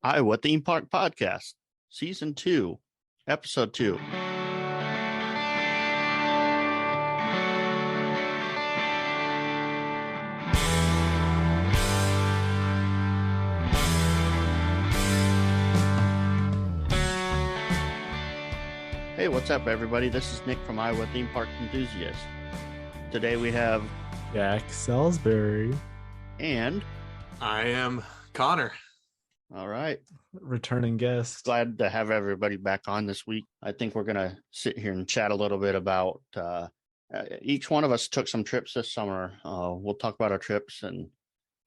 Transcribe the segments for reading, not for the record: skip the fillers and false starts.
Iowa Theme Park Podcast, Season 2, Episode 2. Hey, what's up, everybody? This is Nick from Iowa Theme Park Enthusiast. Today we have Jack Salisbury. And I am Connor. All right. Returning guest. Glad to have everybody back on this week. I think we're going to sit here and chat a little bit about each one of us took some trips this summer. We'll talk about our trips and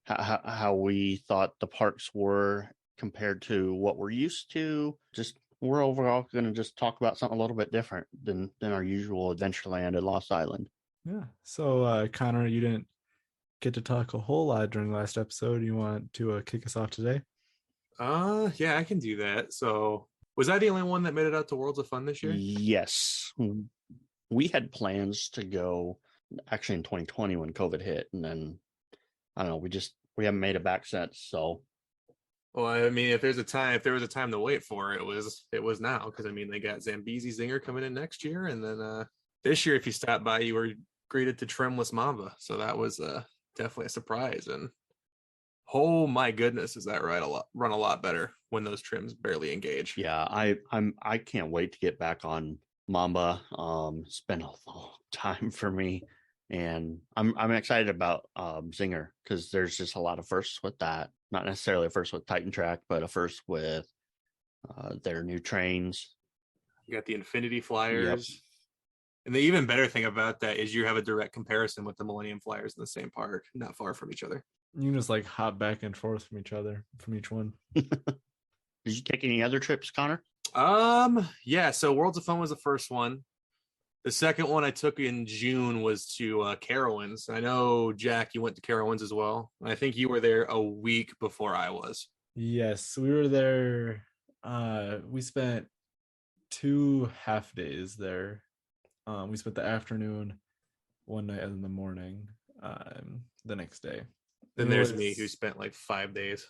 how we thought the parks were compared to what we're used to. Just we're overall going to just talk about something a little bit different than our usual Adventureland at Lost Island. Yeah. So, Connor, you didn't get to talk a whole lot during last episode. You want to kick us off today? Yeah, I can do that. So, was I the only one that made it out to Worlds of Fun this year? Yes. We had plans to go actually in 2020 when COVID hit, and then I don't know, we haven't made it back since. So, well, I mean, if there was a time to wait for it was now, because I mean they got Zambezi Zinger coming in next year, and then this year if you stopped by, you were greeted to Trimless Mamba, so that was definitely a surprise. And oh my goodness, is that run a lot better when those trims barely engage. Yeah, I can't wait to get back on Mamba. It's been a long time for me, and I'm excited about Zinger because there's just a lot of firsts with that. Not necessarily a first with Titan Track, but a first with their new trains. You got the Infinity Flyers. Yep. And the even better thing about that is you have a direct comparison with the Millennium Flyers in the same park, not far from each other. You can just like hop back and forth from each one. Did you take any other trips, Connor? Yeah, so Worlds of Fun was the first one. The second one I took in June was to Carowinds. I know, Jack, you went to Carowinds as well. I think you were there a week before I was. Yes, we were there. We spent 2 half days there. We spent the afternoon one night and the morning the next day. Then there's me who spent like 5 days.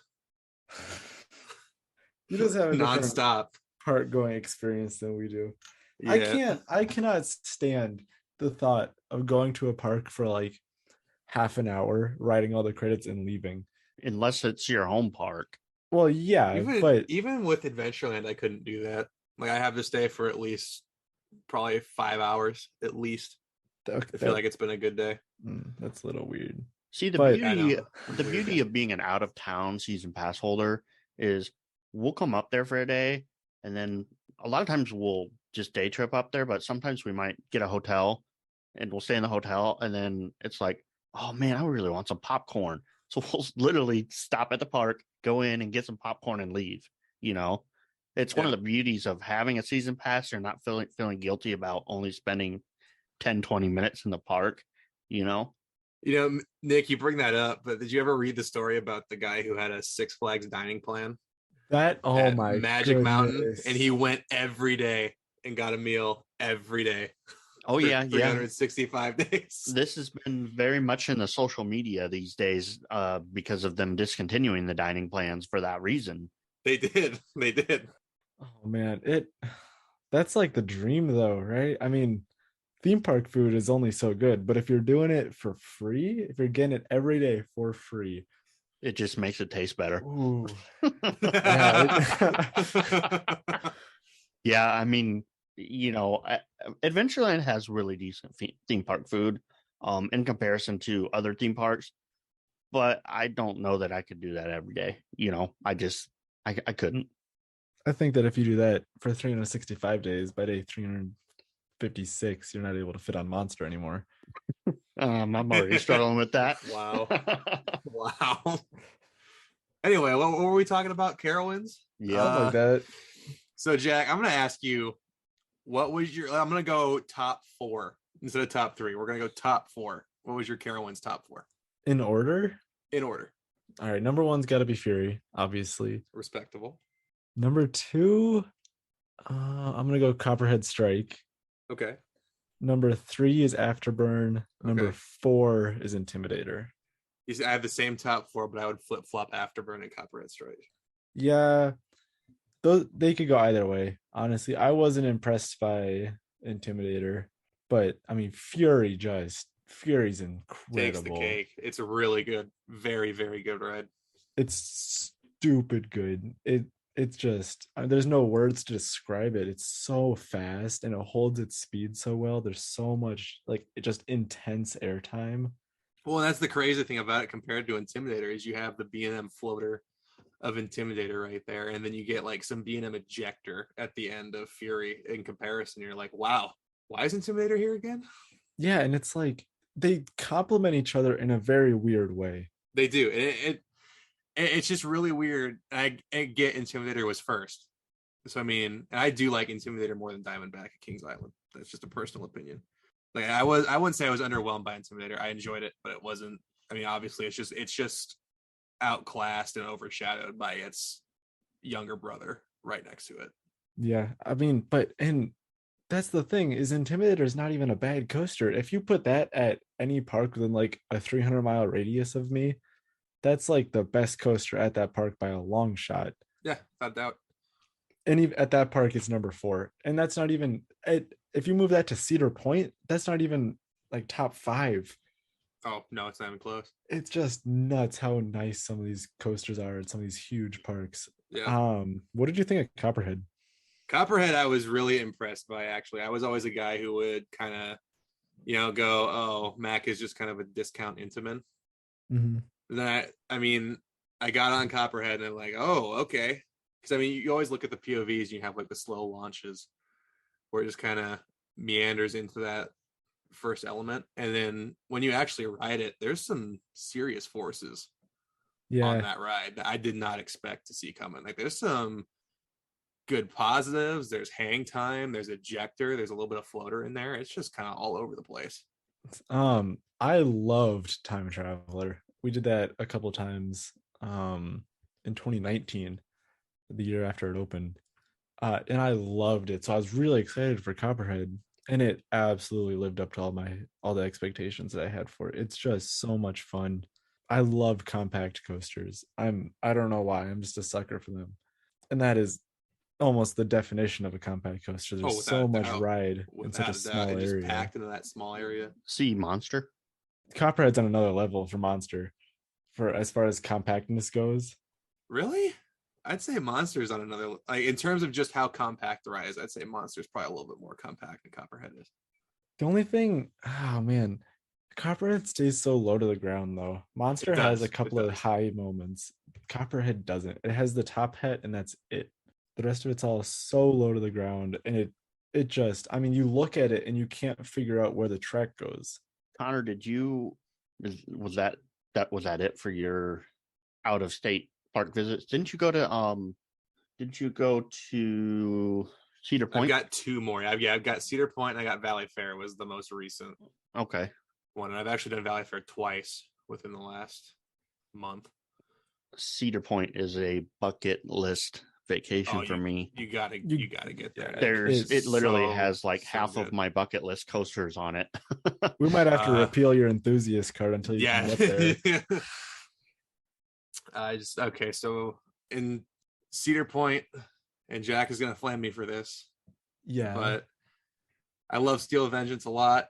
He does have a nonstop park going experience than we do. Yeah. I cannot stand the thought of going to a park for like half an hour, riding all the credits and leaving. Unless it's your home park. Well, yeah, but even with Adventureland, I couldn't do that. Like I have to stay for at least probably 5 hours at least. I feel like it's been a good day. That's a little weird. See, the beauty of being an out of town season pass holder is we'll come up there for a day, and then a lot of times we'll just day trip up there, but sometimes we might get a hotel and we'll stay in the hotel, and then it's like, oh man, I really want some popcorn. So we'll literally stop at the park, go in and get some popcorn and leave. You know, it's one of the beauties of having a season pass. You're not feeling guilty about only spending 10-20 minutes in the park, you know? You know, Nick, you bring that up, but did you ever read the story about the guy who had a Six Flags dining plan? Oh my Magic goodness. Mountain, and he went every day and got a meal every day. Oh yeah, 365 days. This has been very much in the social media these days because of them discontinuing the dining plans for that reason. They did. Oh man, that's like the dream though, right? I mean, theme park food is only so good, but if you're doing it for free, if you're getting it every day for free, it just makes it taste better. Ooh. Yeah, I mean, you know, Adventureland has really decent theme park food in comparison to other theme parks, but I don't know that I could do that every day. You know, I couldn't. I think that if you do that for 365 days, by day 356, you're not able to fit on Monster anymore. I'm already struggling with that. Wow. Anyway, what were we talking about? Carowinds? Yeah, like that. So, Jack, I'm going to ask you, I'm going to go top 4 instead of top 3. We're going to go top 4. What was your Carowinds top 4? In order? In order. All right. Number 1's got to be Fury, obviously. Respectable. Number 2, I'm going to go Copperhead Strike. Okay. Number 3 is Afterburn. Number 4 is Intimidator. I have the same top 4, but I would flip-flop Afterburn and Copperhead Strike. Yeah, those they could go either way. Honestly, I wasn't impressed by Intimidator, but I mean Fury's Takes the incredible. cake. It's a really good, very, very good ride. It's stupid good. It's just there's no words to describe it. It's so fast and it holds its speed so well. There's so much like it just intense airtime. Well, that's the crazy thing about it compared to Intimidator is you have the B&M floater of Intimidator right there, and then you get like some B&M ejector at the end of Fury in comparison. You're like, wow, why is Intimidator here again? Yeah, and it's like they complement each other in a very weird way. They do. It's just really weird. I get Intimidator was first. So I mean, I do like Intimidator more than Diamondback at Kings Island. That's just a personal opinion. Like I wouldn't say I was underwhelmed by Intimidator. I enjoyed it, but it wasn't. I mean, obviously, it's just outclassed and overshadowed by its younger brother right next to it. Yeah, I mean, but and that's the thing is Intimidator is not even a bad coaster. If you put that at any park within like a 300-mile radius of me, that's like the best coaster at that park by a long shot. Yeah, without doubt. And even at that park, it's number 4, and that's not even if you move that to Cedar Point, that's not even like top 5. Oh no, it's not even close. It's just nuts how nice some of these coasters are at some of these huge parks. Yeah. What did you think of Copperhead? Copperhead, I was really impressed by actually. I was always a guy who would kind of, go, oh, Mac is just kind of a discount Intamin. Mm-hmm. Then I mean, I got on Copperhead and I'm like, oh, okay. Because I mean, you always look at the POVs and you have like the slow launches where it just kind of meanders into that first element. And then when you actually ride it, there's some serious forces on Yeah, that ride that I did not expect to see coming. Like there's some good positives, there's hang time, there's ejector, there's a little bit of floater in there. It's just kind of all over the place. I loved Time Traveler. We did that a couple times in 2019, the year after it opened. And I loved it. So I was really excited for Copperhead, and it absolutely lived up to all the expectations that I had for it. It's just so much fun. I love compact coasters. I don't know why. I'm just a sucker for them. And that is almost the definition of a compact coaster. Oh, There's without so a much doubt. ride in such Without a a doubt. small It just area. packed into that small area. Sea Monster. Copperhead's on another level for Monster for as far as compactness goes. Really? I'd say Monster's on another, like in terms of just how compact the ride is, I'd say Monster's probably a little bit more compact than Copperhead is. The only thing, oh man, Copperhead stays so low to the ground though. Monster It has a does. It couple of does. high moments. Copperhead doesn't. It has the top hat and that's it. The rest of it's all so low to the ground, and it just, I mean, you look at it and you can't figure out where the track goes. Connor, was that it for your out of state park visits? Didn't you go to Cedar I've Point? got two more. I've got Cedar Point and I got Valley Fair was the most recent Okay. one. And I've actually done Valley Fair twice within the last month. Cedar Point is a bucket list vacation Oh, for me. you gotta get there. It literally so- has like so half good. of my bucket list coasters on it. We might have to Uh, repeal your enthusiast card until you can get there. I just okay. So in Cedar Point, and Jack is gonna flame me for this, Yeah. but I love Steel Vengeance a lot,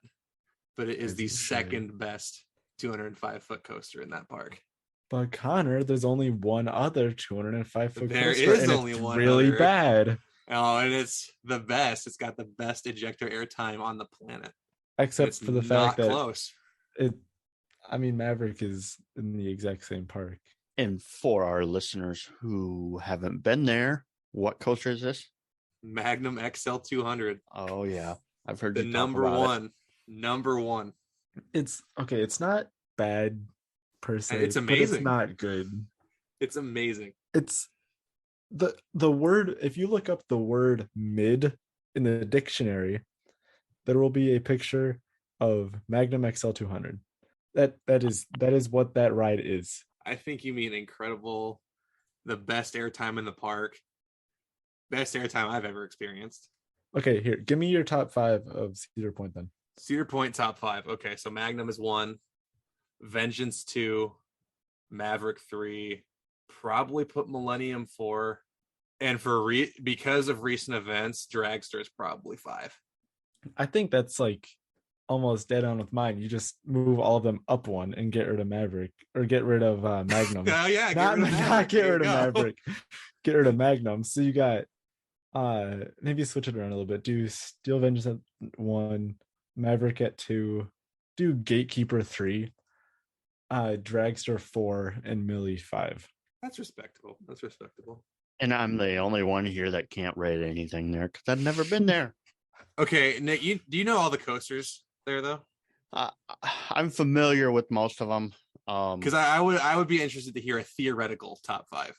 but it is As the you should. second best 205-foot coaster in that park. But Connor, there's only one other 205-foot There coaster, is and only it's one really other. bad. Oh, and it's the best. It's got the best ejector airtime on the planet. Except It's for the not fact that close. I mean, Maverick is in the exact same park. And for our listeners who haven't been there, what coaster is this? Magnum XL 200. Oh yeah, I've heard The you talk number about one. Number one. It's okay. It's not bad per se. It's but it's amazing. not good. It's amazing. It's the word. If you look up the word mid in the dictionary, there will be a picture of Magnum XL 200. That is what that ride is. I think you mean incredible. The best airtime in the park. Best airtime I've ever experienced. Okay, here, give me your top 5 of Cedar Point then. Cedar Point top 5. Okay, so Magnum is 1, Vengeance 2, Maverick 3, probably put Millennium 4, and because of recent events, Dragster is probably 5. I think that's like almost dead on with mine. You just move all of them up one and get rid of Maverick or get rid of Magnum. Oh yeah, not rid of Maverick. get There rid you of go. Maverick. Get rid of Magnum. So you got maybe switch it around a little bit. Do Steel Vengeance at 1, Maverick at 2, do Gatekeeper 3, Dragster 4, and Millie 5. That's respectable. That's respectable. And I'm the only one here that can't rate anything there because I've never been there. Okay, Nick, do you know all the coasters there though? I'm familiar with most of them. Because I would be interested to hear a theoretical top 5.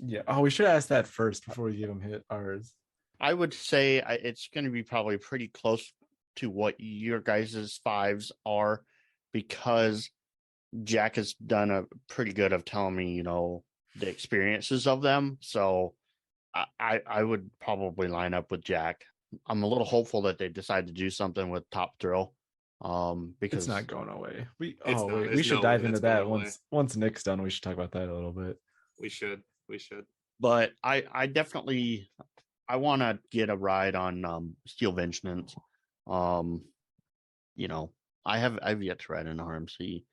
Yeah. Oh, we should ask that first before we give them hit ours. I would say it's going to be probably pretty close to what your guys' 5s are, because Jack has done a pretty good of telling me, the experiences of them. So I would probably line up with Jack. I'm a little hopeful that they decide to do something with Top Thrill. Because it's not going away. We It's should dive into that going away. once Nick's done. We should talk about that a little bit. We should. But I definitely I want to get a ride on Steel Vengeance. I've yet to ride an RMC.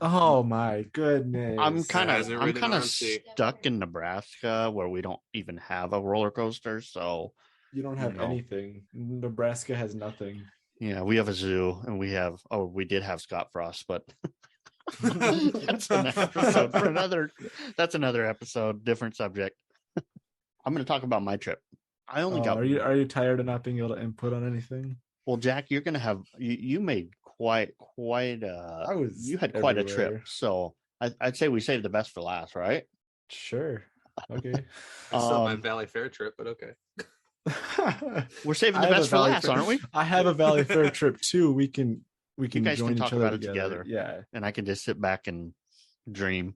Oh my goodness! I'm kind Hasn't of ridden RMC. stuck in Nebraska where we don't even have a roller coaster. So You don't have anything. Nebraska has nothing. yeah, we have a zoo, and we did have Scott Frost, but that's an episode for another. That's another episode, different subject. I'm going to talk about my trip. I only got. Are you tired of not being able to input on anything? Well, Jack, you're going to have. You made quite. You had quite a everywhere. trip, so I'd say we saved the best for last, right? Sure. Okay. I still have my Valley Fair trip, but okay. We're saving the best for last, aren't we? I have a Valley Fair trip too. We can You guys join can talk each other about it together. Yeah. And I can just sit back and dream.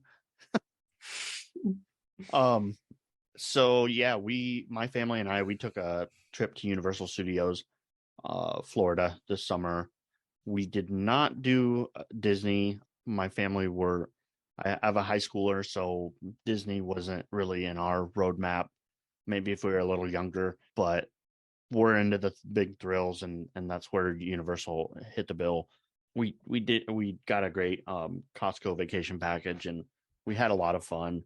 So yeah, my family and we took a trip to Universal Studios, Florida this summer. We did not do Disney. My family I have a high schooler, so Disney wasn't really in our roadmap. Maybe if we were a little younger, but we're into the big thrills, and that's where Universal hit the bill. We got a great Costco vacation package, and we had a lot of fun.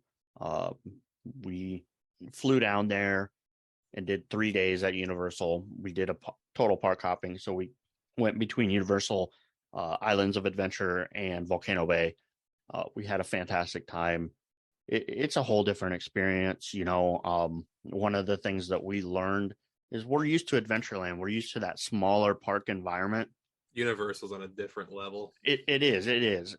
We flew down there and did 3 days at Universal. We did a total park hopping, so we went between Universal Islands of Adventure and Volcano Bay. We had a fantastic time. It's a whole different experience. One of the things that we learned is we're used to Adventureland. We're used to that smaller park environment. Universal's on a different level. It is.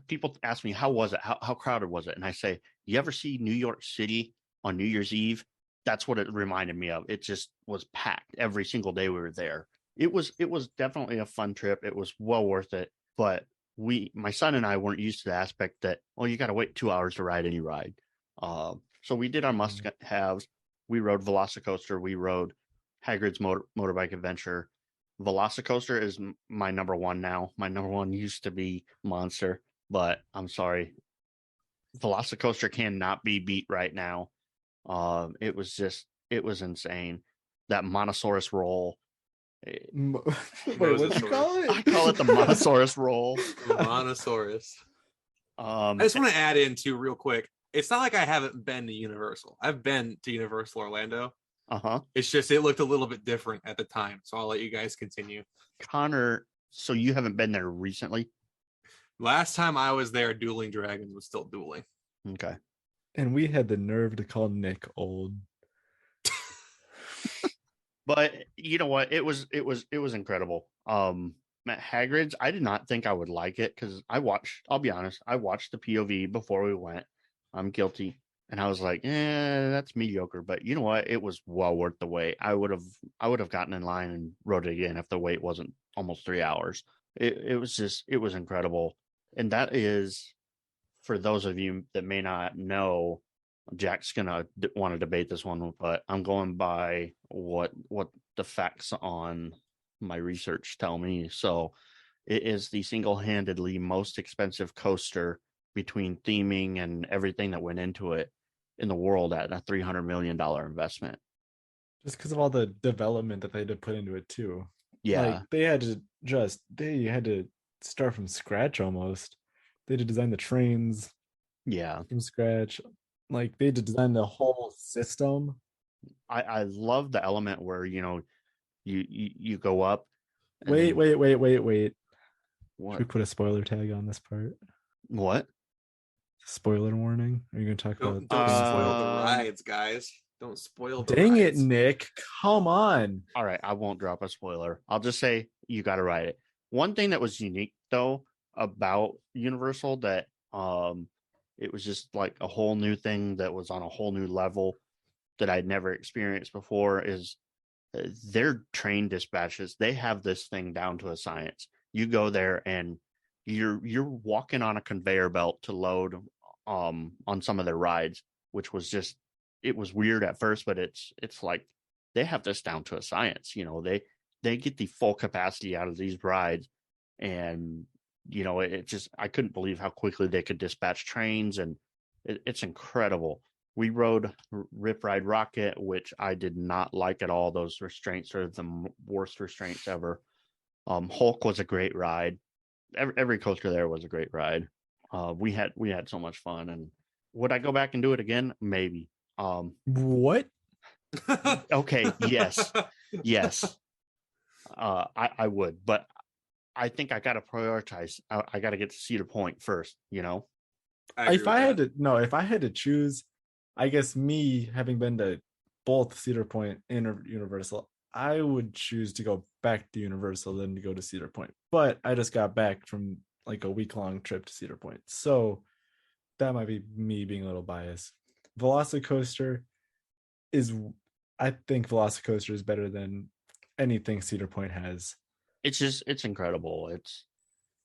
People ask me, how was it? How crowded was it? And I say, you ever see New York City on New Year's Eve? That's what it reminded me of. It just was packed every single day we were there. It was definitely a fun trip. It was well worth it. But my son and I weren't used to the aspect that, you got to wait 2 hours to ride any ride. So we did our must-haves. We rode Velocicoaster. We rode Hagrid's Motorbike Adventure. Velocicoaster is my number one now. My number one used to be Monster, but I'm sorry. Velocicoaster cannot be beat right now. It was insane. That Monosaurus roll. Wait, what'd you call it? I call it the Monosaurus roll. Monosaurus. I just want to add in too, real quick. It's not like I haven't been to Universal. I've been to Universal Orlando. It's just it looked a little bit different at the time. So I'll let you guys continue. Connor, so you haven't been there recently? Last time I was there, Dueling Dragons was still dueling. Okay. And we had the nerve to call Nick old. But you know what? It was incredible. Hagrid's, I did not think I would like it because I'll be honest, I watched the POV before we went. I'm guilty. And I was like, that's mediocre. But you know what? It was well worth the wait. I would have gotten in line and rode it again if the wait wasn't almost 3 hours. It was incredible. And that is, for those of you that may not know, Jack's gonna want to debate this one, but I'm going by what the facts on my research tell me. So it is the single-handedly most expensive coaster between theming and everything that went into it in the world at a $300 million investment. Just because of all the development that they had to put into it too. Yeah. Like they had to start from scratch almost. They had to design the trains Yeah. from scratch. Like they had to design the whole system. I love the element where, you go up. and Wait. then- Should we put a spoiler tag on this part? What? Spoiler warning. Are you gonna talk Don't, about? don't spoil the Um, rides, guys. Don't spoil the Dang it, rides. Nick! Come on. All right, I won't drop a spoiler. I'll just say you got to ride it. One thing that was unique though about Universal that it was just like a whole new thing that was on a whole new level that I'd never experienced before is their train dispatches. They have this thing down to a science. You go there and you're walking on a conveyor belt to load on some of their rides, which was just it was weird at first, but it's like they have this down to a science. They get the full capacity out of these rides, and it just I couldn't believe how quickly they could dispatch trains, and it's incredible. We rode Rip Ride Rocket, which I did not like at all. Those restraints are the worst restraints ever. Hulk was a great ride. Every coaster there was a great ride. We had so much fun, and would I go back and do it again? Maybe. What? Okay, yes. I would, but I think I got to prioritize. I got to get to Cedar Point first. If I had to choose, I guess me having been to both Cedar Point and Universal, I would choose to go back to Universal than to go to Cedar Point. But I just got back from like a week-long trip to Cedar Point, so that might be me being a little biased. Velocicoaster I think Velocicoaster is better than anything Cedar Point has. It's incredible.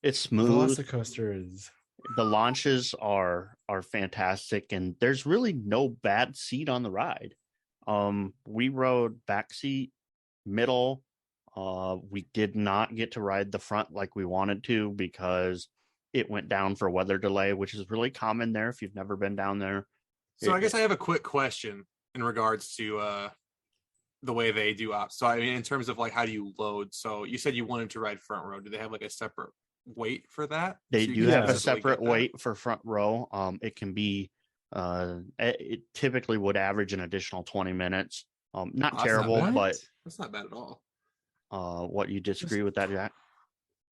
It's smooth. Velocicoaster is The launches are fantastic, and there's really no bad seat on the ride. We rode back seat, middle. We did not get to ride the front like we wanted to because it went down for weather delay, which is really common there if you've never been down there. So I guess I have a quick question in regards to the way they do ops. So I mean, in terms of like how do you load? So you said you wanted to ride front row. Do they have like a separate wait for that? They So you do can have a easily separate get that? wait for front row. It can be it typically would average an additional 20 minutes. Not Oh, that's not terrible, bad. but That's not bad at all. what, you disagree with that, Jack?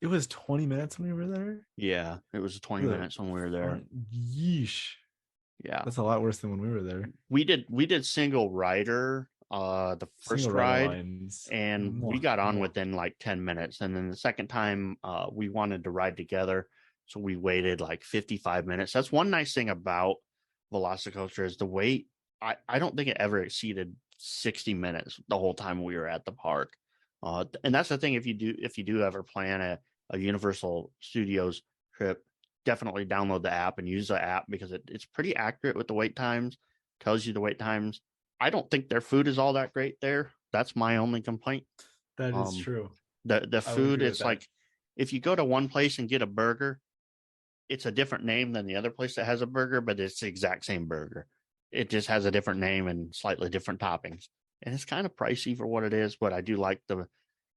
it was 20 minutes when we were there. Yeah, it was 20 Ugh. minutes when we were there. Yeesh. Yeah. That's a lot worse than when we were there. We did single rider the first Single rider ride, lines. and we got on within like 10 minutes, and then the second time we wanted to ride together, so we waited like 55 minutes. That's one nice thing about Velocicoaster is the wait. I don't think it ever exceeded 60 minutes the whole time we were at the park. And that's the thing, if you do ever plan a Universal Studios trip, definitely download the app and use the app because it's pretty accurate with the wait times, tells you the wait times. I don't think their food is all that great there. That's my only complaint. That is true. The I would food, agree with it's that. like if you go to one place and get a burger, it's a different name than the other place that has a burger, but it's the exact same burger. It just has a different name and slightly different toppings. And it's kind of pricey for what it is, but I do like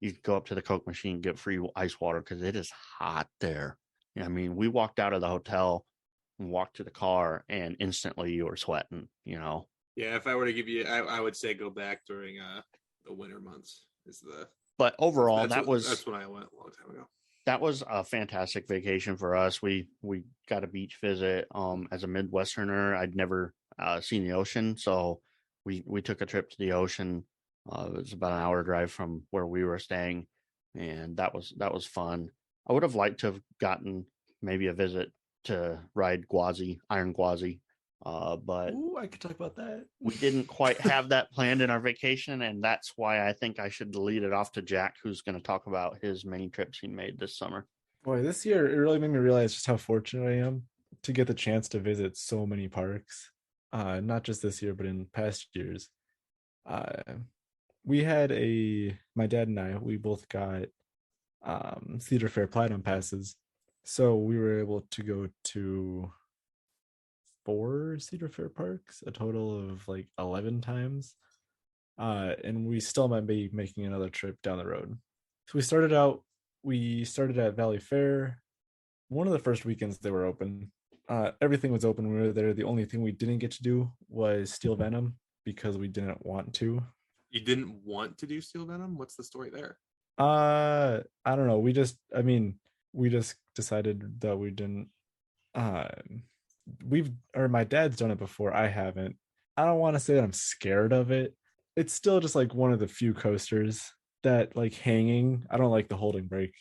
you go up to the Coke machine, get free ice water because it is hot there. I mean, we walked out of the hotel and walked to the car, and instantly you were sweating. Yeah, if I were to give you, I would say go back during the winter months. But overall, that's when I went a long time ago. That was a fantastic vacation for us. We got a beach visit. As a Midwesterner, I'd never seen the ocean, so we took a trip to the ocean. It was about an hour drive from where we were staying, and that was fun. I would have liked to have gotten maybe a visit to ride Iron Gwazi, but Ooh, I could talk about that. we didn't quite have that planned in our vacation, and that's why I think I should lead it off to Jack, who's going to talk about his many trips he made this summer. Boy, this year it really made me realize just how fortunate I am to get the chance to visit so many parks. Not just this year, but in past years. We had my dad and I, we both got Cedar Fair Platinum passes. So we were able to go to 4 Cedar Fair parks, a total of like 11 times. And we still might be making another trip down the road. So we started at Valley Fair. One of the first weekends they were open. Everything was open. We were there. The only thing we didn't get to do was Steel Venom because we didn't want to. You didn't want to do Steel Venom? What's the story there? I don't know. We just decided that we didn't. My dad's done it before. I haven't. I don't want to say that I'm scared of it. It's still just like one of the few coasters that like hanging. I don't like the holding brake.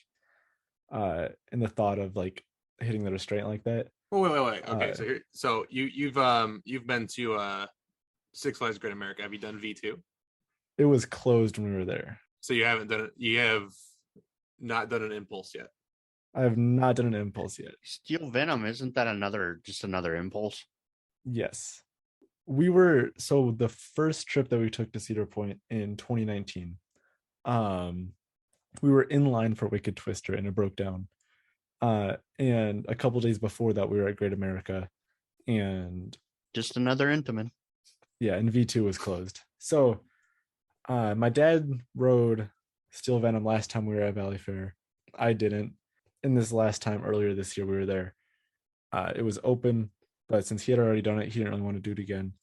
And the thought of like hitting the restraint like that. Oh, wait. Okay, so you've been to Six Flags Great America. Have you done V2? It was closed when we were there. So you haven't done it. You have not done an Impulse yet. I have not done an Impulse yet. Steel Venom, isn't that just another Impulse? Yes. So the first trip that we took to Cedar Point in 2019, we were in line for Wicked Twister and it broke down. And a couple days before that, we were at Great America, and just another Intamin. Yeah, and V2 was closed. So, my dad rode Steel Venom last time we were at Valley Fair. I didn't. And this last time earlier this year we were there, it was open, but since he had already done it, he didn't really want to do it again,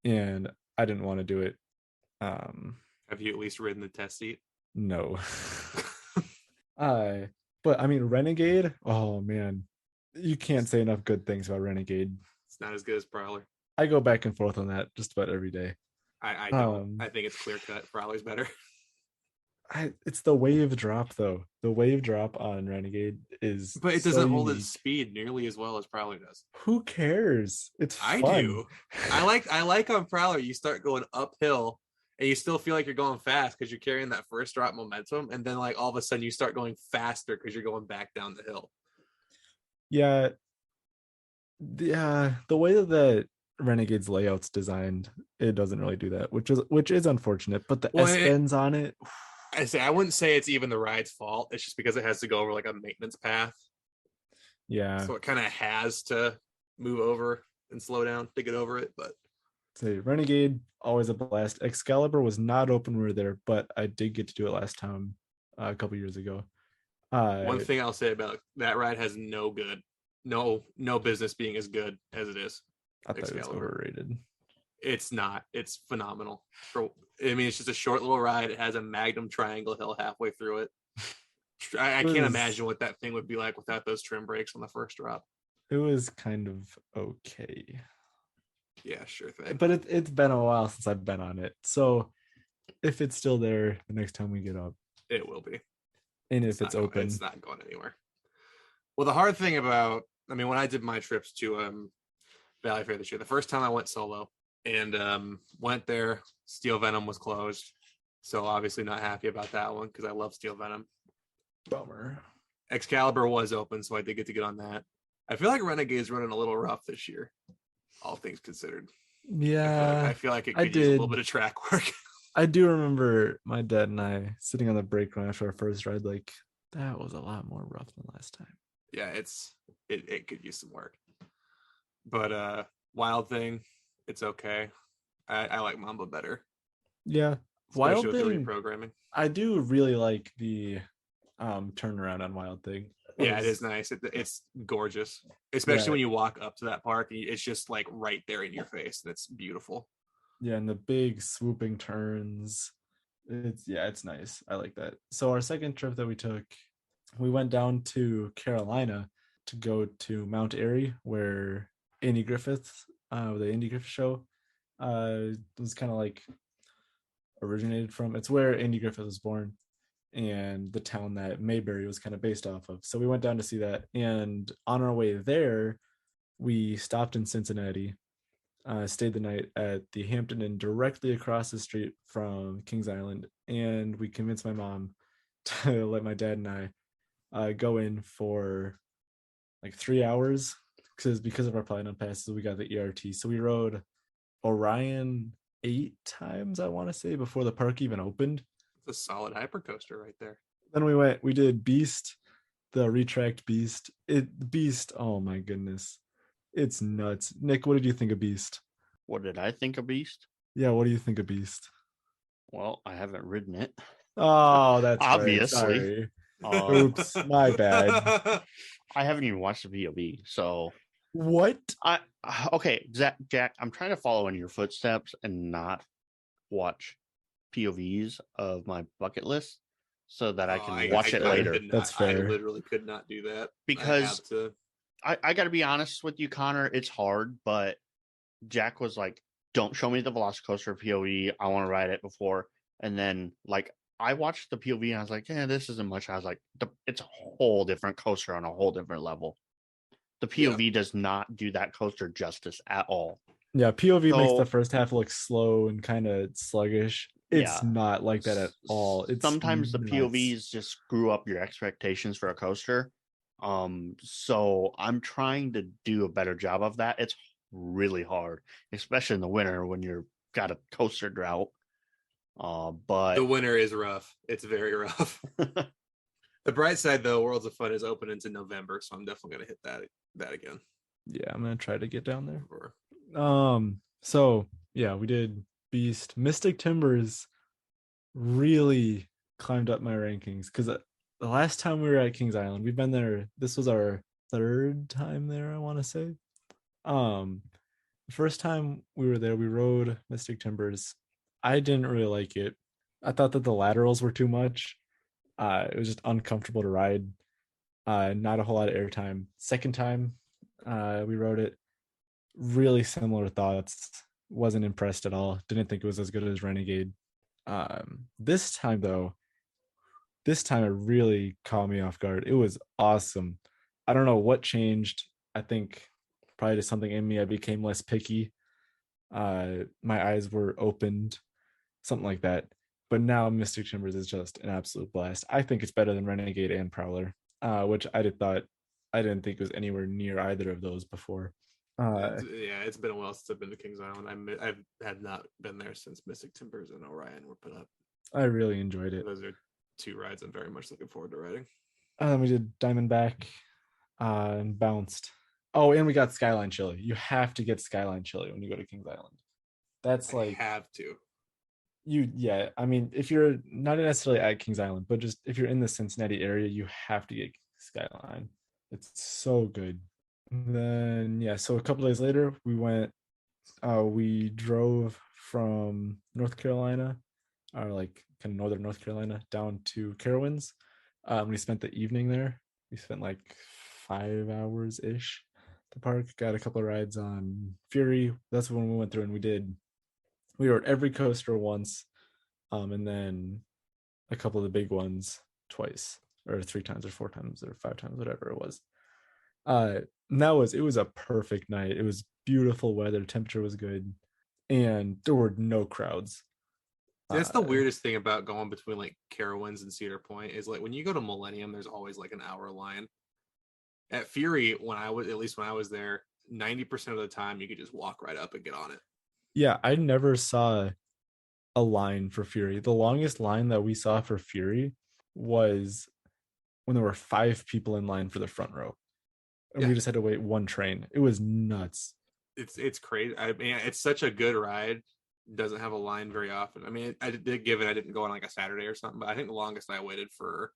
and I didn't want to do it. Have you at least ridden the test seat? No. But I mean, Renegade, oh man, you can't say enough good things about Renegade. It's not as good as Prowler. I go back and forth on that just about every day. I don't. I think it's clear cut. Prowler's better. It's the wave drop though. The wave drop on Renegade is, but it doesn't hold its speed nearly as well as Prowler does. Who cares? It's fun. I do. I like on Prowler. You start going uphill. And you still feel like you're going fast because you're carrying that first drop momentum. And then like all of a sudden you start going faster because you're going back down the hill. Yeah. The way that Renegade's layout's designed, it doesn't really do that, which is unfortunate. But the S-bends on it. I wouldn't say it's even the ride's fault. It's just because it has to go over like a maintenance path. Yeah. So it kind of has to move over and slow down to get over it. But Renegade, always a blast. Excalibur was not open when we were there, but I did get to do it last time a couple years ago. One thing I'll say about that ride has no business being as good as it is. I thought it was overrated. It's not. It's phenomenal. It's just a short little ride. It has a Magnum triangle hill halfway through it. I can't imagine what that thing would be like without those trim brakes on the first drop. It was kind of okay. Yeah, sure thing. But it's been a while since I've been on it. So if it's still there the next time we get up, it will be. And if it's open, it's not going anywhere. Well, the hard thing about, when I did my trips to Valley Fair this year, the first time I went solo and went there, Steel Venom was closed. So obviously not happy about that one because I love Steel Venom. Bummer. Excalibur was open, so I did get to get on that. I feel like Renegade's running a little rough this year, all things considered. Yeah. I feel like it could use a little bit of track work. I do remember my dad and I sitting on the brake run after our first ride, like, that was a lot more rough than last time. Yeah, it could use some work. But Wild Thing, it's okay. I like Mamba better. Yeah. Wild Thing, with the reprogramming. I do really like the turnaround on Wild Thing. Yeah, it is nice. It's gorgeous, especially when you walk up to that park. It's just like right there in your face, and it's beautiful. Yeah, and the big swooping turns. It's nice. I like that. So our second trip that we took, we went down to Carolina to go to Mount Airy, where Andy Griffith, the Andy Griffith show, was kind of like originated from. It's where Andy Griffith was born, and the town that Mayberry was kind of based off of. So we went down to see that, and on our way there, we stopped in Cincinnati, stayed the night at the Hampton Inn directly across the street from Kings Island, and we convinced my mom to let my dad and I go in for like 3 hours because of our platinum passes. We got the ERT, so we rode Orion 8 times, I want to say, before the park even opened. It's a solid hypercoaster right there. Then we did Beast, the retract Beast. Beast, oh my goodness. It's nuts. Nick, what did you think of Beast? What did I think of Beast? Yeah, what do you think of Beast? Well, I haven't ridden it. Oh, that's right. Obviously. Sorry. Um, Oops, my bad. I haven't even watched the POV, so What? I okay, Jack. I'm trying to follow in your footsteps and not watch POVs of my bucket list so that I can watch it later. Could not, That's fair. I literally could not do that Because I I got to be honest with you, Connor. It's hard, but Jack was like, "Don't show me the Velocicoaster POV. I want to ride it before." And then like I watched the POV and I was like, "Yeah, this isn't much." I was like, "It's a whole different coaster on a whole different level." The POV does not do that coaster justice at all. Yeah, POV makes the So first half look slow and kind of sluggish. It's yeah, not like that at all. It's sometimes the nuts. POVs just screw up your expectations for a coaster. So I'm trying to do a better job of that. It's really hard, especially in the winter when you're got a coaster drought. But the winter is rough. It's very rough. The bright side, though, Worlds of Fun is open into November, so I'm definitely gonna hit that again. Yeah, I'm gonna try to get down there. Or- So yeah, we did Beast. Mystic Timbers really climbed up my rankings because the last time we were at Kings Island, we've been there. This was our third time there, I want to say. The first time we were there, we rode Mystic Timbers. I didn't really like it. I thought that the laterals were too much. It was just uncomfortable to ride. Not a whole lot of airtime. Second time we rode it, really similar thoughts. Wasn't impressed at all. Didn't think it was as good as Renegade. This time though, it really caught me off guard. It was awesome. I don't know what changed. I think probably just something in me. I became less picky. My eyes were opened, something like that. But now Mystic Timbers is just an absolute blast. I think it's better than Renegade and Prowler, which I didn't think was anywhere near either of those before. it's been a while since I've been to Kings Island. I've had not been there since Mystic Timbers and Orion were put up. I really enjoyed it. Those are two rides I'm very much looking forward to riding. We did Diamondback and bounced. Oh, and we got Skyline Chili. You have to get Skyline Chili when you go to Kings Island. That's like have to. Yeah. I mean, if you're not necessarily at Kings Island, but just if you're in the Cincinnati area, you have to get Skyline. It's so good. And then yeah, so a couple days later, we drove from North Carolina, or like kind of northern North Carolina, down to Carowinds. We spent the evening there. We spent like 5 hours ish at the park. Got a couple of rides on Fury. That's when we went through and we rode every coaster once, and then a couple of the big ones twice, or 3 times, or 4 times, or 5 times, whatever it was. And it was a perfect night. It was beautiful weather, temperature was good, and there were no crowds. That's the weirdest thing about going between like Carowinds and Cedar Point is like when you go to Millennium, there's always like an hour line. At Fury, when I was there, 90% of the time you could just walk right up and get on it. Yeah, I never saw a line for Fury. The longest line that we saw for Fury was when there were 5 people in line for the front row. And we just had to wait one train. It was nuts. It's crazy. I mean, it's such a good ride. Doesn't have a line very often. I mean, I didn't go on like a Saturday or something, but I think the longest I waited for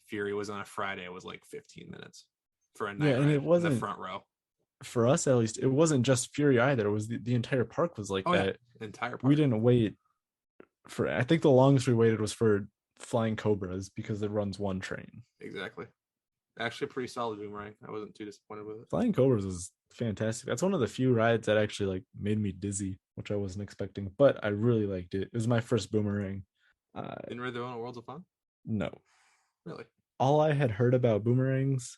Fury was on a Friday. It was like 15 minutes for a night ride, it wasn't in the front row. For us, at least, it wasn't just Fury either. It was the entire park was like that. Yeah. The entire park. We didn't wait for. I think the longest we waited was for Flying Cobras because it runs one train. Exactly. Actually, a pretty solid boomerang. I wasn't too disappointed with it. Flying Cobras was fantastic. That's one of the few rides that actually like made me dizzy, which I wasn't expecting, but I really liked it. It was my first boomerang. Didn't ride their own Worlds of Fun? No. Really? All I had heard about boomerangs,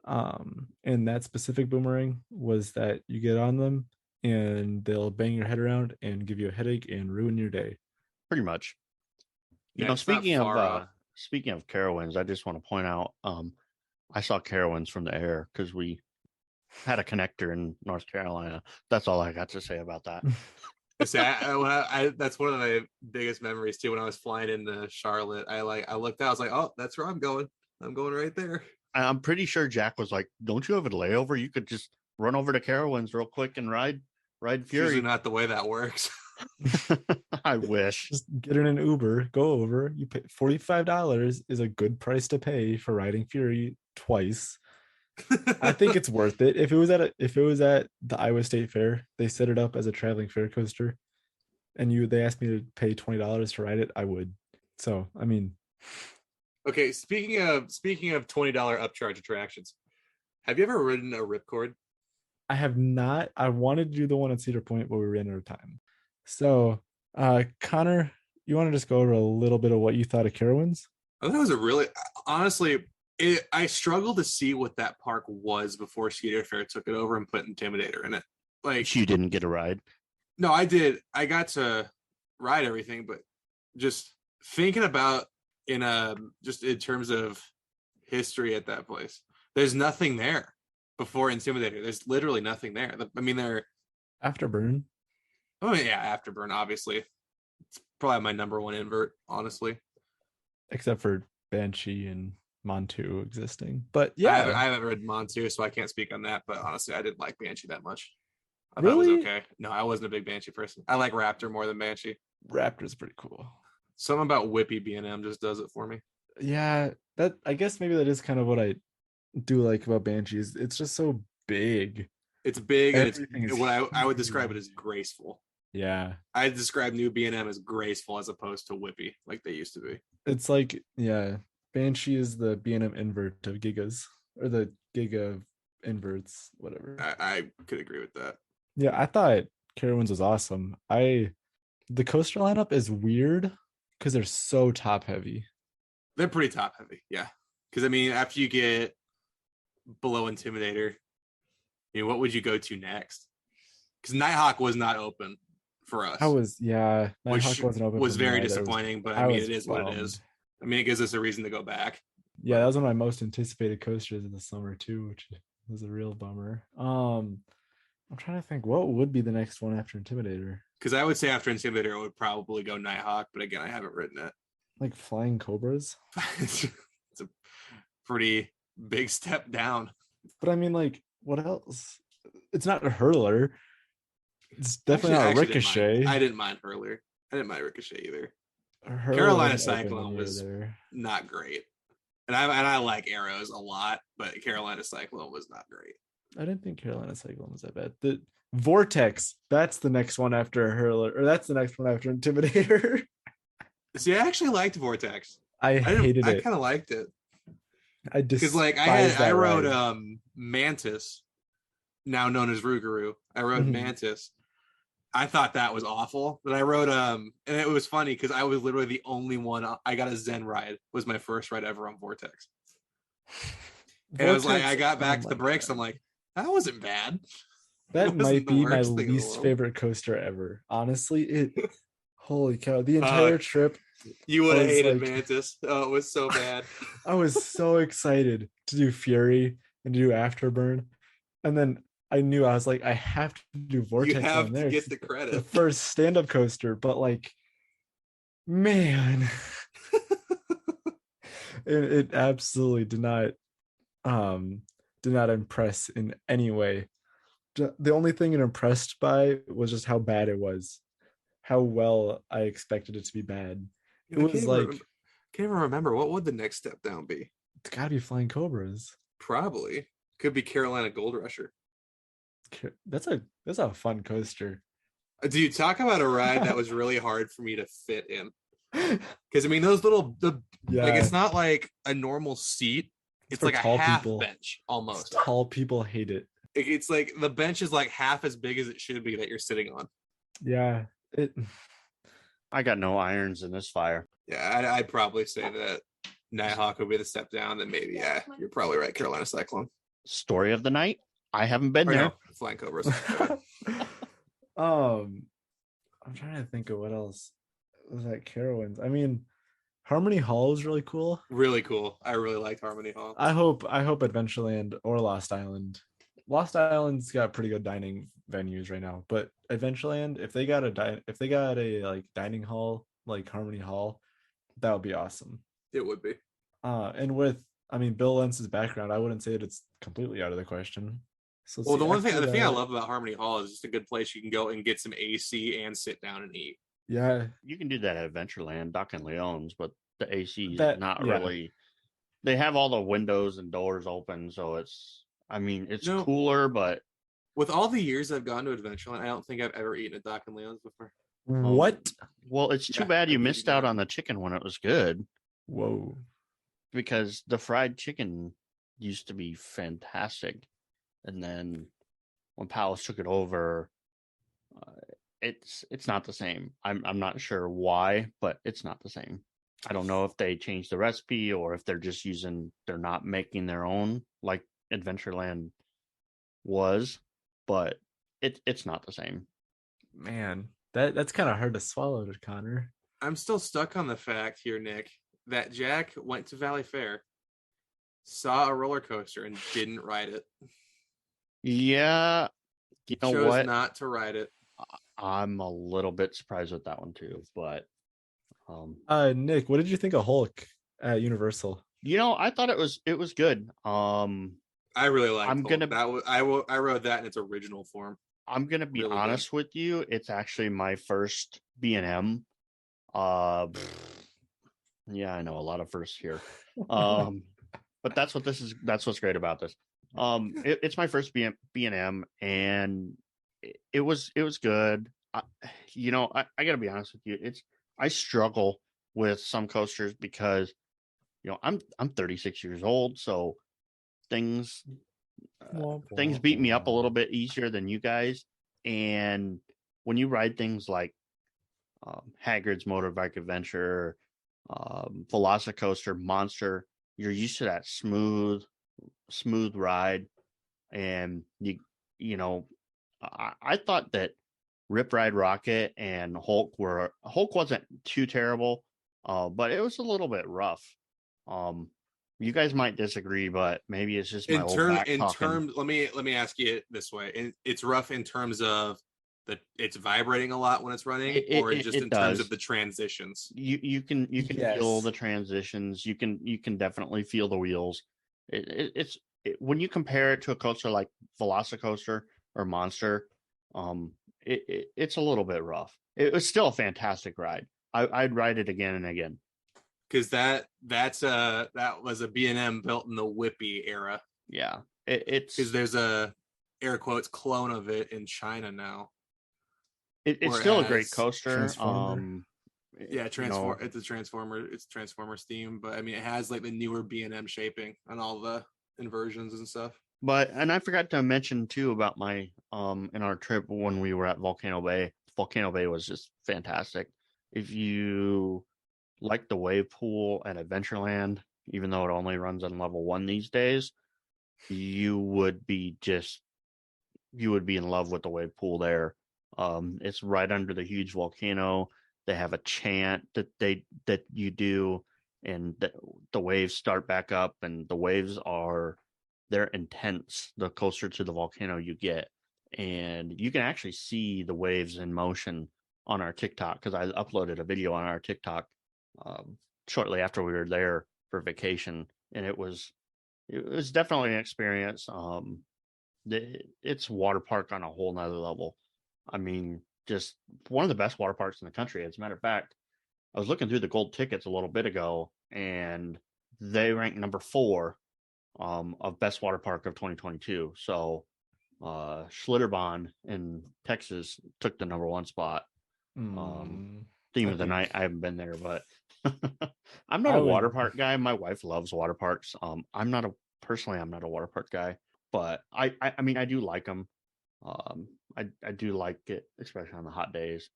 and that specific boomerang, was that you get on them and they'll bang your head around and give you a headache and ruin your day. Pretty much. You Yeah, know, it's not far off. speaking of Carowinds, I just want to point out, I saw Carowinds from the air because we had a connector in North Carolina. That's all I got to say about that. See, that's one of my biggest memories too. When I was flying into Charlotte, I looked out. I was like, "Oh, that's where I'm going. I'm going right there." I'm pretty sure Jack was like, "Don't you have a layover? You could just run over to Carowinds real quick and ride It's usually Fury. not the way that works. I wish. Just get in an Uber, go over. You pay $45 is a good price to pay for riding Fury twice. I think it's worth it. If it was at the Iowa State Fair, they set it up as a traveling fair coaster, and they asked me to pay $20 to ride it, I would. So I mean, Okay, speaking of $20 upcharge attractions, have you ever ridden a ripcord? I have not. I wanted to do the one at Cedar Point, but we ran out of time. So, Connor, you want to just go over a little bit of what you thought of Carowinds? I thought it was a really, honestly, I struggled to see what that park was before Cedar Fair took it over and put Intimidator in it. Like, You didn't get a ride. no, I did. I got to ride everything, but just thinking about just in terms of history at that place, there's nothing there before Intimidator. There's literally nothing there. I mean, Afterburn. oh yeah, Afterburn, obviously. It's probably my number one invert, honestly. Except for Banshee and Montu existing. But yeah, I haven't read Montu, so I can't speak on that. But honestly, I didn't like Banshee that much. I thought it was Really? okay. No, I wasn't a big Banshee person. I like Raptor more than Banshee. Raptor's pretty cool. Something about Whippy B&M just does it for me. Yeah, that I guess maybe that is kind of what I do like about Banshees. It's just so big. It's big and Everything it's is what I would describe it huge. as graceful. Yeah. I describe new B&M as graceful as opposed to Whippy, like they used to be. It's like, yeah, Banshee is the B&M invert of Gigas, or the Giga inverts, whatever. I could agree with that. Yeah, I thought Carowinds was awesome. The coaster lineup is weird because they're so top heavy. They're pretty top heavy, yeah. Because I mean, after you get below Intimidator, what would you go to next? Because Nighthawk was not open for us. Nighthawk which wasn't open. was for me very either. disappointing, but I I mean, was it is what it bummed. is. I mean, it gives us a reason to go back. Yeah, that was one of my most anticipated coasters of the summer too, which was a real bummer. I'm trying to think what would be the next one after Intimidator. Because I would say after Intimidator, it would probably go Nighthawk, but again, I haven't written it. Like Flying Cobras. It's a pretty big step down. But I mean, like, what else? It's not a hurler. It's definitely not a Actually, Ricochet. I didn't mind Hurler. I didn't mind Ricochet either. Hurler Carolina wasn't open Cyclone when we were was there. not great. And I like Arrows a lot, but Carolina Cyclone was not great. I didn't think Carolina Cyclone was that bad. The Vortex, that's the next one after Hurler, or that's the next one after Intimidator. See, I actually liked Vortex. I hated I it. kind of liked it. I Because like I rode Mantis, now known as Rougarou. I rode Mhm. Mantis. I thought that was awful. But I rode and it was funny because I was literally the only one. I got a Zen ride. Was my first ride ever on Vortex. And I was like, I got back to the brakes. I'm like, that wasn't bad. that wasn't might the be my worst thing in the least world. favorite coaster ever. Honestly, holy cow. The entire trip, You would I have was hated like- Mantis. Oh, it was so bad. I was so excited to do Fury and to do Afterburn. And then I knew I was like, I have to do Vortex You have on to there. get It's the the credit. first stand-up coaster, but like, man, it absolutely did not impress in any way. The only thing it impressed by was just how bad it was, how well I expected it to be bad. It was like, Can't even remember what would the next step down be. it's gotta be Flying Cobras. Probably could be Carolina Gold Rusher. That's a fun coaster. Do you talk about a ride that was really hard for me to fit in? Because I mean, those like it's not like a normal seat. It's for like a tall half people. bench almost. Tall people hate it. It's like the bench is like half as big as it should be that you're sitting on. Yeah, I got no irons in this fire. Yeah, I'd probably say that Nighthawk would be the step down. Then maybe, yeah, you're probably right. Carolina Cyclone. Story of the night. I haven't been Or there. no, Flying Cobras. I'm trying to think of what else was at Carowinds. I mean, Harmony Hall is really cool. Really cool. I really liked Harmony Hall. I hope Adventureland or Lost Island. Lost Island's got pretty good dining venues right now, but Adventureland, if they got a like dining hall like Harmony Hall, that would be awesome. It would be. And with Bill Lentz's background, I wouldn't say that it's completely out of the question. So Well, see, the thing I that, love about Harmony Hall is just a good place you can go and get some AC and sit down and eat. yeah, You can do that at Adventureland, Doc and Leon's, but the AC is that not yeah, really. They have all the windows and doors open, so it's No, cooler, but with all the years I've gone to Adventureland, I don't think I've ever eaten at Doc and Leon's before. what? well, it's too Yeah, bad I you kid missed you out not. on the chicken when it was good, Whoa. because the fried chicken used to be fantastic, and then when Palace took it over, uh, it's not the same. I'm not sure why, but it's not the same. I don't know if they changed the recipe or if they're not making their own like Adventureland was, but it's not the same. Man, that's kind of hard to swallow, Connor. I'm still stuck on the fact here, Nick, that Jack went to Valley Fair, saw a roller coaster, and didn't ride it. Yeah, you know Chose what? not to ride it. I'm a little bit surprised with that one too, but um, Nick, what did you think of Hulk at Universal? I thought it was good. I really liked I'm Hulk. gonna That was I wrote that in its original form. I'm gonna be Really honest with you. It's actually my first B&M. Uh, yeah, I know a lot of firsts here. But that's what this is. That's what's great about this. It's my first B&M, and it was good. I gotta be honest with you. I struggle with some coasters because I'm 36 years old, so things things beat me up a little bit easier than you guys. And when you ride things like Hagrid's Motorbike Adventure, Velocicoaster, Monster, you're used to that smooth ride, and I thought that Rip Ride Rocket and Hulk wasn't too terrible, but it was a little bit rough. Um, you guys might disagree, but maybe it's just my old back in talking. terms, let me ask you it this way. It's rough in terms of it's vibrating a lot when it's running, or just in terms of the transitions. You can feel Yes. the transitions. You can definitely feel the wheels. When you compare it to a coaster like Velocicoaster or Monster, it's a little bit rough. It was still a fantastic ride. I'd ride it again and again. Because that was a B&M built in the Whippy era. Yeah, because there's a air quotes clone of it in China now. It's still a great coaster. Transformer. Yeah, it's a Transformer. It's Transformers theme, but I mean, it has like the newer B&M shaping on all the inversions and stuff. And I forgot to mention too about my in our trip when we were at Volcano Bay. Volcano Bay was just fantastic. If you like the wave pool at Adventureland, even though it only runs on level 1 these days, you would be in love with the wave pool there. It's right under the huge volcano. They have a chant that you do, and the waves start back up, and the waves they're intense the closer to the volcano you get, and you can actually see the waves in motion on our TikTok, because I uploaded a video on our TikTok shortly after we were there for vacation, and it was definitely an experience. It's water park on a whole nother level. I mean, just one of the best water parks in the country. As a matter of fact, I was looking through the gold tickets a little bit ago, and they ranked number 4 of best water park of 2022. So Schlitterbahn in Texas took the number 1 spot. Theme of the night. I haven't been there, but I'm not a water park guy. My wife loves water parks. I'm not a water park guy, but I mean, I do like them. I do like it, especially on the hot days.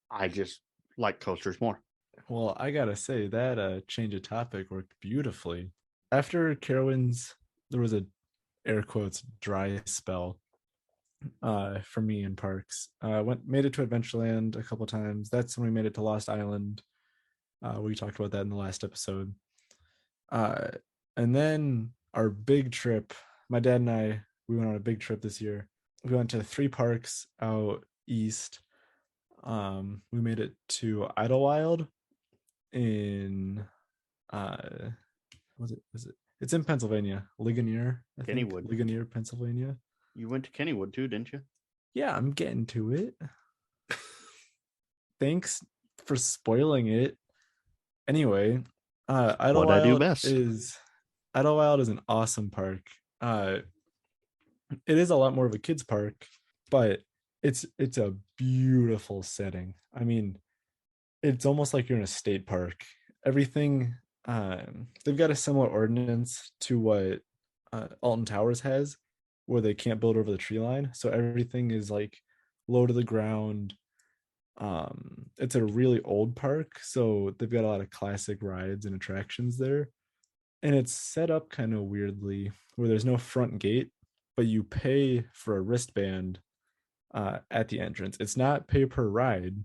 I just like coasters more. Well, I gotta say that change of topic worked beautifully. After Carowinds, there was a air quotes dry spell for me in parks. Made it to Adventureland a couple times. That's when we made it to Lost Island. We talked about that in the last episode. And then our big trip, my dad and I, we went on a big trip this year. We went to 3 parks out east. We made it to Idlewild in was it it's in Pennsylvania, Ligonier, I think. Kennywood. Ligonier, Pennsylvania. You went to Kennywood too, didn't you? Yeah, I'm getting to it. Thanks for spoiling it. Anyway, What I do Idlewild best. Idlewild is an awesome park. Uh, it is a lot more of a kids park, but it's a beautiful setting. I mean, it's almost like you're in a state park. Everything they've got a similar ordinance to what Alton Towers has, where they can't build over the tree line. So everything is like low to the ground. It's a really old park, so they've got a lot of classic rides and attractions there. And it's set up kind of weirdly where there's no front gate, but you pay for a wristband at the entrance. It's not pay per ride.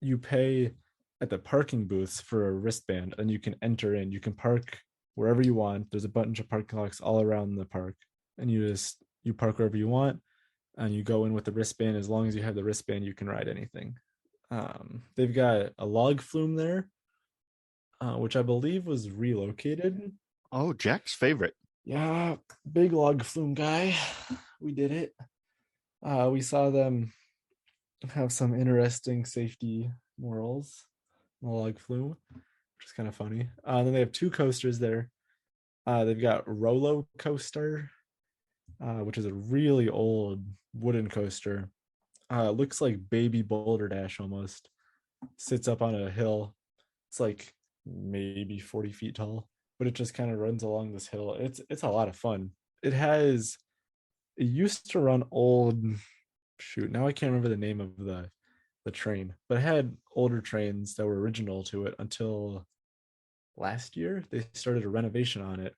You pay at the parking booths for a wristband and you can enter in. You can park wherever you want. There's a bunch of parking lots all around the park. And you park wherever you want and you go in with the wristband. As long as you have the wristband, you can ride anything. They've got a log flume there, which I believe was relocated. Oh, Jack's favorite. Yeah, big log flume guy. We did it. We saw them have some interesting safety morals in the log flume, which is kind of funny. Then they have two coasters there. They've got Rolo Coaster, which is a really old wooden coaster. Looks like Baby Boulder Dash almost. Sits up on a hill. It's like maybe 40 feet tall, but it just kind of runs along this hill. It's a lot of fun. It used to run old, shoot, now I can't remember the name of the train, but it had older trains that were original to it until last year. They started a renovation on it,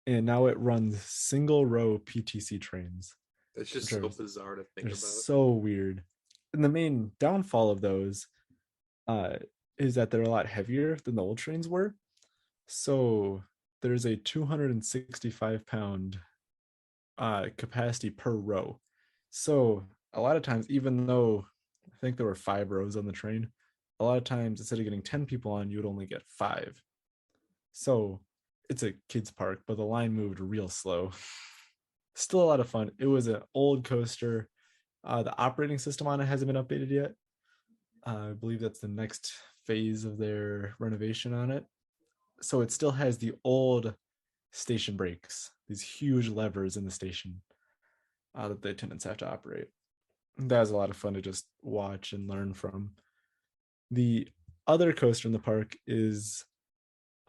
and now it runs single row PTC trains. It's just which so are- bizarre to think They're about. so weird. And the main downfall of those uh, is that they're a lot heavier than the old trains were. So there's a 265-pound capacity per row. So a lot of times, even though I think there were 5 rows on the train, a lot of times instead of getting 10 people on, you would only get 5. So it's a kids park, but the line moved real slow. Still a lot of fun. It was an old coaster. The operating system on it hasn't been updated yet. I believe that's the next phase of their renovation on it. So it still has the old station brakes, these huge levers in the station that the attendants have to operate. That was a lot of fun to just watch and learn from. The other coaster in the park is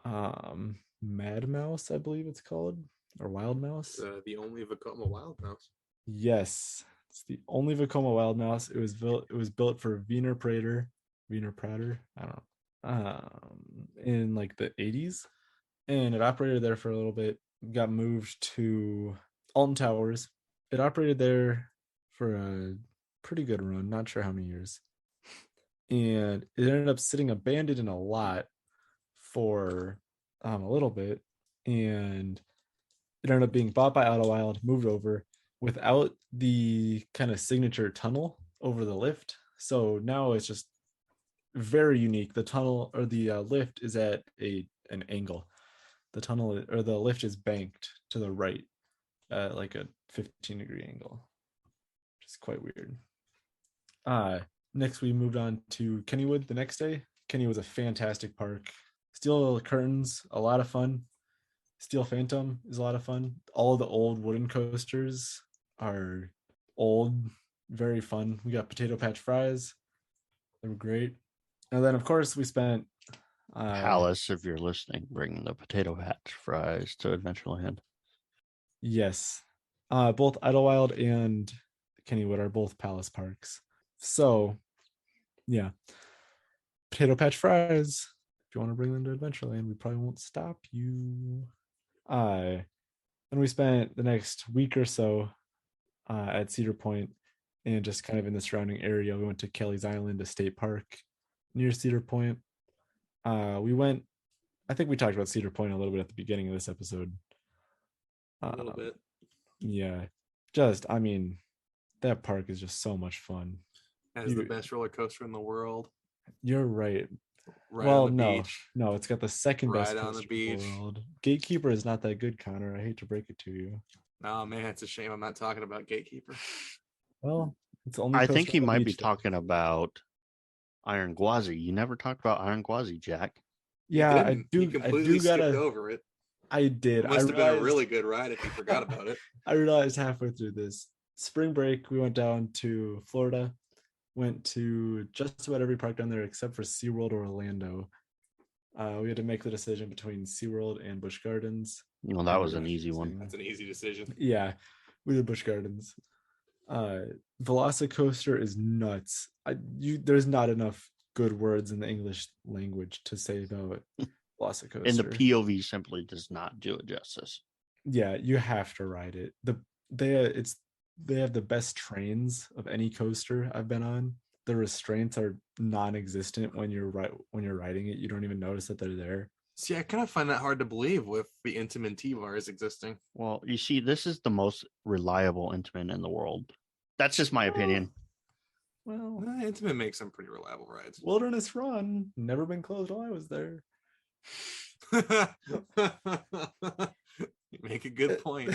Mad Mouse, I believe it's called, or Wild Mouse. The only Vekoma Wild Mouse. Yes, it's the only Vekoma Wild Mouse. It was built for Wiener Prater, I don't know, in like the 80s, and it operated there for a little bit. Got moved to Alton Towers. It operated there for a pretty good run, not sure how many years, and it ended up sitting abandoned in a lot for a little bit, and it ended up being bought by Idlewild, moved over without the kind of signature tunnel over the lift. So now it's just very unique. The tunnel or the lift is at an angle. The tunnel or the lift is banked to the right at like a 15-degree angle, which is quite weird. Next we moved on to Kennywood the next day. Kenny was a fantastic park. Steel Curtains, a lot of fun. Steel Phantom is a lot of fun. All of the old wooden coasters are old, very fun. We got Potato Patch Fries. They were great. And then, of course, we spent... Palace, if you're listening, bring the Potato Patch Fries to Adventureland. Yes. Both Idlewild and Kennywood are both Palace parks. So, yeah. Potato Patch Fries. If you want to bring them to Adventureland, we probably won't stop you. And we spent the next week or so at Cedar Point and just kind of in the surrounding area. We went to Kelly's Island, a state park near Cedar Point. I think we talked about Cedar Point a little bit at the beginning of this episode. A little bit. Yeah. I mean, that park is just so much fun. Has the best roller coaster in the world. You're right. Right well, on the no, beach. no, it's got the second best Right on the coaster in beach. the world. Gatekeeper is not that good, Connor. I hate to break it to you. Oh man, it's a shame I'm not talking about Gatekeeper. Well, it's the only. I think coaster he on the might be beach there. talking about Iron Gwazi. You never talked about Iron Gwazi, Jack. Yeah, I didn't. You do. I completely do skipped gotta. over it. I did. It I must have been a realized. really good ride if you forgot about it. I realized halfway through this spring break, we went down to Florida. Went to just about every park down there except for SeaWorld or Orlando. We had to make the decision between SeaWorld and Busch Gardens. Well, that And was we an were easy one. choosing- That's an easy decision. Yeah, we did Busch Gardens. Velocicoaster is nuts. There's not enough good words in the English language to say about Velocicoaster. And the POV simply does not do it justice. Yeah, you have to ride it. They have the best trains of any coaster I've been on. The restraints are non-existent when you're riding it. You don't even notice that they're there. See, I kind of find that hard to believe with the Intamin T-Bars existing. Well, you see, this is the most reliable Intamin in the world. That's just my opinion. Well, Intamin makes some pretty reliable rides. Wilderness Run never been closed while I was there. You make a good point.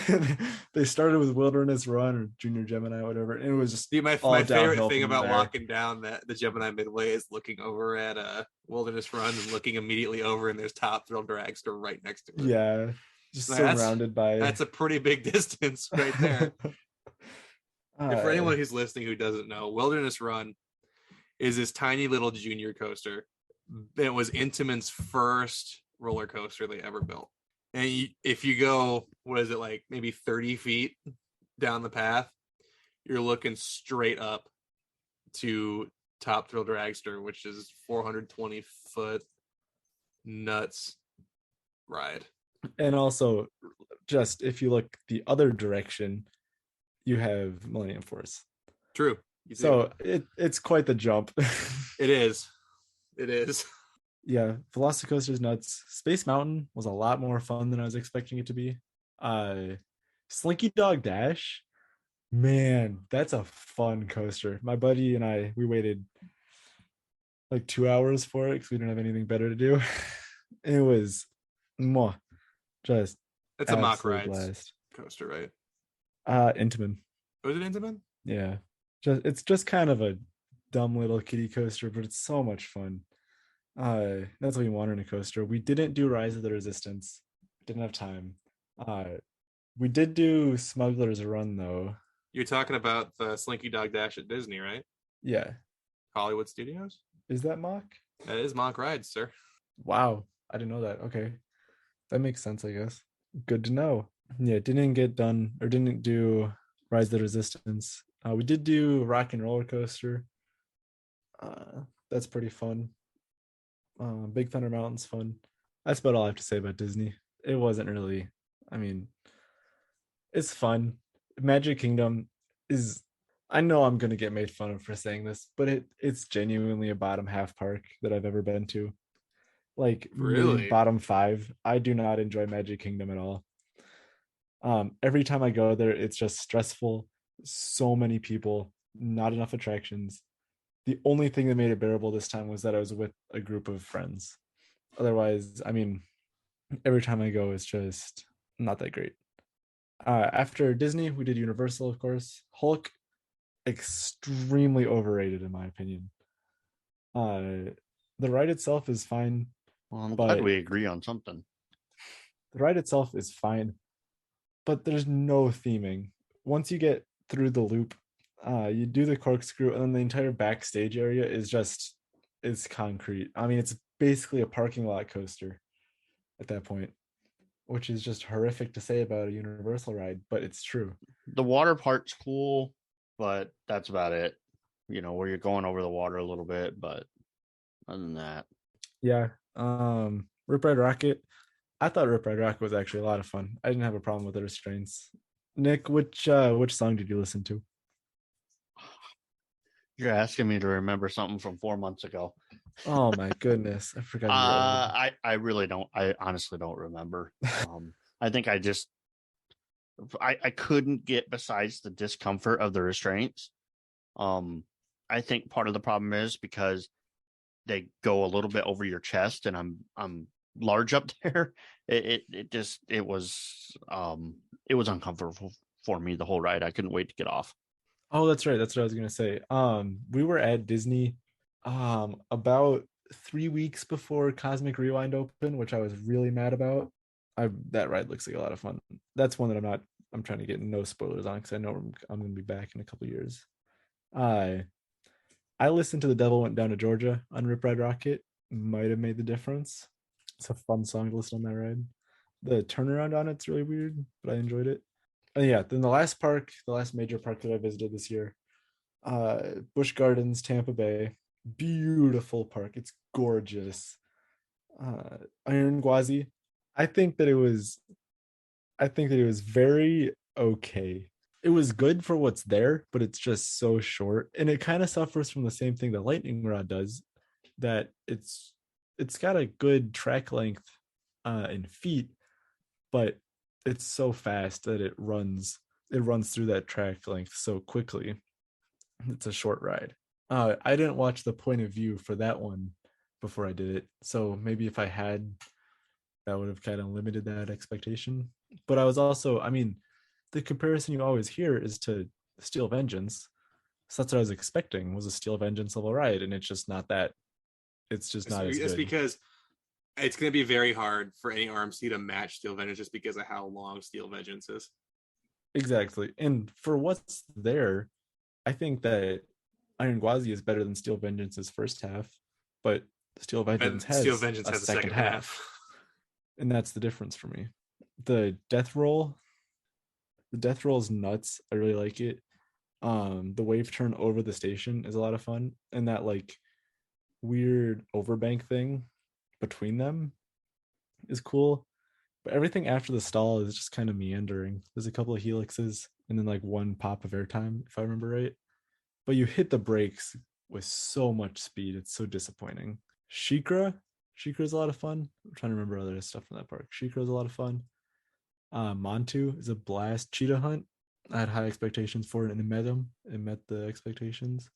They started with Wilderness Run or Junior Gemini, whatever, and it was just See, my all favorite downhill thing from about there. walking down the Gemini Midway is looking over at Wilderness Run and looking immediately over, and there's Top Thrill Dragster right next to it. Yeah, just Like, that's- surrounded by. That's a pretty big distance right there. And for anyone who's listening who doesn't know, Wilderness Run is this tiny little junior coaster. It was Intamin's first roller coaster they ever built. And if you go, what is it, like maybe 30 feet down the path, you're looking straight up to Top Thrill Dragster, which is 420 foot nuts ride. And also, just if you look the other direction, you have Millennium Force. True. You do. So it's quite the jump. It is. It is. Yeah, Velocicoaster's nuts. Space Mountain was a lot more fun than I was expecting it to be. Slinky Dog Dash, man, that's a fun coaster. My buddy and I, we waited like 2 hours for it because we didn't have anything better to do. It was just It's a mock absolute rides blast. coaster, right? Intamin. Was it Intamin? Yeah, it's just kind of a dumb little kiddie coaster, but it's so much fun. That's what we wanted in a coaster. We didn't do Rise of the Resistance. Didn't have time. We did do Smuggler's Run though. You're talking about the Slinky Dog Dash at Disney, right? Yeah. Hollywood Studios? Is that mock? That is mock rides, sir. Wow. I didn't know that. Okay. That makes sense, I guess. Good to know. Yeah, didn't get done or didn't do Rise of the Resistance. We did do Rock and Roller Coaster. That's pretty fun. Big Thunder Mountain's fun. That's about all I have to say about Disney. It wasn't really, I mean, it's fun. Magic Kingdom is, I know I'm gonna get made fun of for saying this, but it's genuinely a bottom half park that I've ever been to. Like maybe Really? bottom 5. I do not enjoy Magic Kingdom at all. Every time I go there, it's just stressful. So many people, not enough attractions. The only thing that made it bearable this time was that I was with a group of friends. Otherwise, I mean, every time I go, it's just not that great. After Disney, we did Universal, of course. Hulk, extremely overrated in my opinion. The ride itself is fine. Well, I'm But- glad we agree on something. The ride itself is fine, but there's no theming. Once you get through the loop, you do the corkscrew, and then the entire backstage area is concrete. I mean, it's basically a parking lot coaster at that point, which is just horrific to say about a Universal ride, but it's true. The water part's cool, but that's about it. You know, where you're going over the water a little bit, but other than that, Yeah. Rip Ride Rocket. I thought Rip Ride Rocket was actually a lot of fun. I didn't have a problem with the restraints. Nick, which song did you listen to? you're asking me to remember something from 4 months ago. Oh my goodness, I forgot. You were old. I really don't. I honestly don't remember. I think I couldn't get besides the discomfort of the restraints. I think part of the problem is because they go a little bit over your chest, and I'm large up there. It was it was uncomfortable for me the whole ride. I couldn't wait to get off. Oh, that's right. That's what I was gonna say. We were at Disney about 3 weeks before Cosmic Rewind opened, which I was really mad about. That ride looks like a lot of fun. That's one that I'm trying to get no spoilers on because I know I'm gonna be back in a couple years. I listened to The Devil Went Down to Georgia on Rip Ride Rocket. Might have made the difference. It's a fun song to listen on that ride. The turnaround on it's really weird, but I enjoyed it. And yeah, then the last major park that I visited this year, Busch Gardens, Tampa Bay. Beautiful park. It's gorgeous. Iron Gwazi. I think that it was very okay. It was good for what's there, but it's just so short. And it kind of suffers from the same thing that Lightning Rod does, that it's got a good track length in feet, but it's so fast that it runs through that track length so quickly. It's a short ride. I didn't watch the point of view for that one before I did it, so maybe if I had, that would have kind of limited that expectation. But I was also, I mean, the comparison you always hear is to Steel Vengeance, so that's what I was expecting, was a Steel Vengeance level ride, and it's just not that. It's just not as good. It's because it's going to be very hard for any RMC to match Steel Vengeance just because of how long Steel Vengeance is. Exactly. And for what's there, I think that Iron Gwazi is better than Steel Vengeance's first half, but Steel Vengeance has a second half. And that's the difference for me. The death roll is nuts. I really like it. The wave turn over the station is a lot of fun, and that like weird overbank thing between them is cool. But everything after the stall is just kind of meandering. There's a couple of helixes and then like one pop of airtime, if I remember right. But you hit the brakes with so much speed. It's so disappointing. Shikra is a lot of fun. I'm trying to remember other stuff from that park. Shikra is a lot of fun. Montu is a blast. Cheetah Hunt, I had high expectations for it, and it met them. It met the expectations.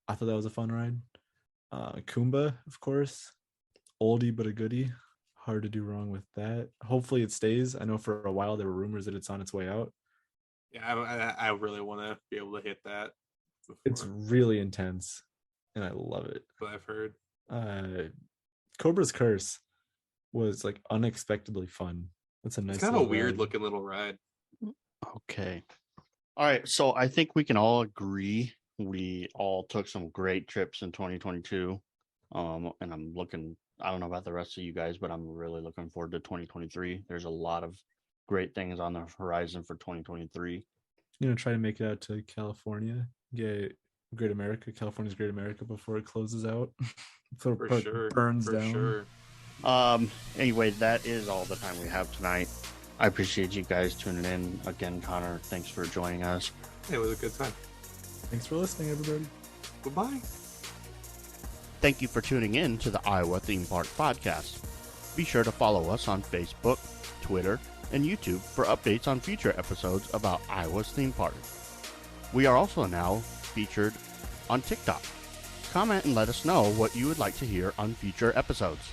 I thought that was a fun ride. Kumba, of course, oldie but a goodie. Hard to do wrong with that. Hopefully it stays. I know for a while there were rumors that it's on its way out. Yeah, I really want to be able to hit that. It's really intense, and I love it. What I've heard. Cobra's Curse was like unexpectedly fun. It's a nice. It's kind of a weird looking little ride. Okay. All right. So I think we can all agree we all took some great trips in 2022. And I don't know about the rest of you guys, but I'm really looking forward to 2023. There's a lot of great things on the horizon for 2023. Try to make it out to California. Get Great America, California's Great America, before it closes out. For sure. Burns for down. Sure. Anyway, that is all the time we have tonight. I appreciate you guys tuning in. Again, Connor, thanks for joining us. It was a good time. Thanks for listening, everybody. Goodbye. Thank you for tuning in to the Iowa Theme Park Podcast. Be sure to follow us on Facebook, Twitter, and YouTube for updates on future episodes about Iowa's theme park. We are also now featured on TikTok. Comment and let us know what you would like to hear on future episodes.